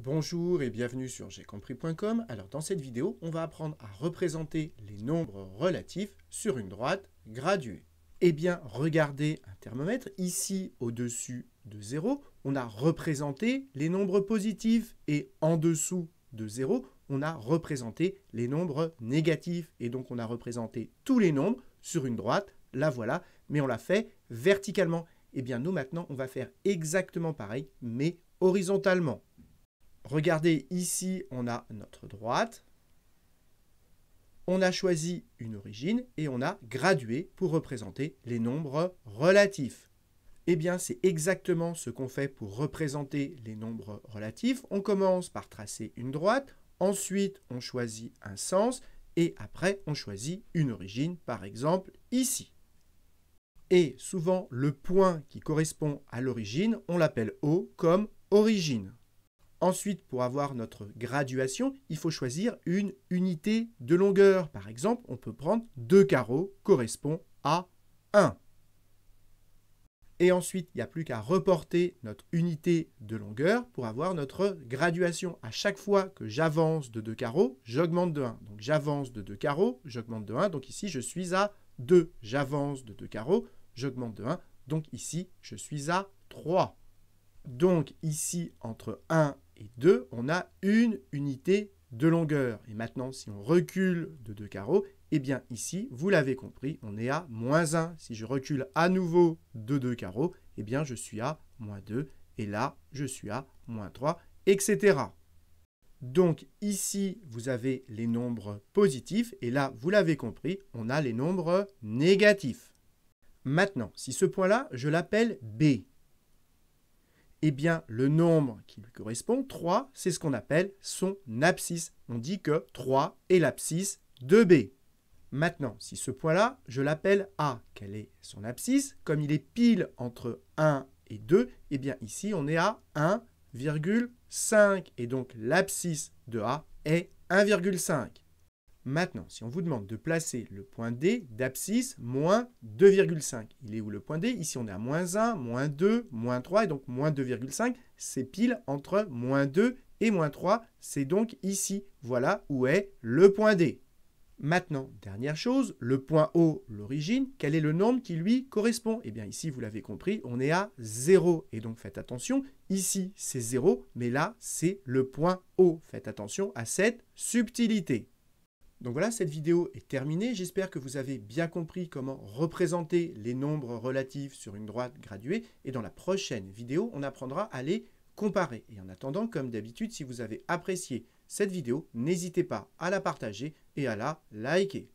Bonjour et bienvenue sur jaicompris.com. Alors dans cette vidéo, on va apprendre à représenter les nombres relatifs sur une droite graduée. Eh bien, regardez un thermomètre. Ici, au-dessus de 0, on a représenté les nombres positifs et en dessous de 0, on a représenté les nombres négatifs. Et donc, on a représenté tous les nombres sur une droite. La voilà, mais on l'a fait verticalement. Eh bien, nous maintenant, on va faire exactement pareil, mais horizontalement. Regardez, ici, on a notre droite. On a choisi une origine et on a gradué pour représenter les nombres relatifs. Eh bien, c'est exactement ce qu'on fait pour représenter les nombres relatifs. On commence par tracer une droite, ensuite on choisit un sens et après on choisit une origine, par exemple ici. Et souvent, le point qui correspond à l'origine, on l'appelle O comme origine. Ensuite, pour avoir notre graduation, il faut choisir une unité de longueur. Par exemple, on peut prendre 2 carreaux correspond à 1. Et ensuite, il n'y a plus qu'à reporter notre unité de longueur pour avoir notre graduation. À chaque fois que j'avance de 2 carreaux, j'augmente de 1. Donc j'avance de 2 carreaux, j'augmente de 1. Donc ici, je suis à 2. J'avance de 2 carreaux, j'augmente de 1. Donc ici, je suis à 3. Donc ici, entre 1 et 2, on a une unité de longueur. Et maintenant, si on recule de 2 carreaux, eh bien ici, vous l'avez compris, on est à moins 1. Si je recule à nouveau de 2 carreaux, eh bien je suis à moins 2. Et là, je suis à moins 3, etc. Donc ici, vous avez les nombres positifs. Et là, vous l'avez compris, on a les nombres négatifs. Maintenant, si ce point-là, je l'appelle B, eh bien, le nombre qui lui correspond, 3, c'est ce qu'on appelle son abscisse. On dit que 3 est l'abscisse de B. Maintenant, si ce point-là, je l'appelle A, quelle est son abscisse? Comme il est pile entre 1 et 2, eh bien ici, on est à 1,5. Et donc, l'abscisse de A est 1,5. Maintenant, si on vous demande de placer le point D d'abscisse moins 2,5, il est où le point D? Ici, on est à moins 1, moins 2, moins 3, et donc moins 2,5, c'est pile entre moins 2 et moins 3, c'est donc ici. Voilà où est le point D. Maintenant, dernière chose, le point O, l'origine, quel est le nombre qui lui correspond? Eh bien ici, vous l'avez compris, on est à 0, et donc faites attention, ici c'est 0, mais là c'est le point O. Faites attention à cette subtilité. Donc voilà, cette vidéo est terminée. J'espère que vous avez bien compris comment représenter les nombres relatifs sur une droite graduée. Et dans la prochaine vidéo, on apprendra à les comparer. Et en attendant, comme d'habitude, si vous avez apprécié cette vidéo, n'hésitez pas à la partager et à la liker.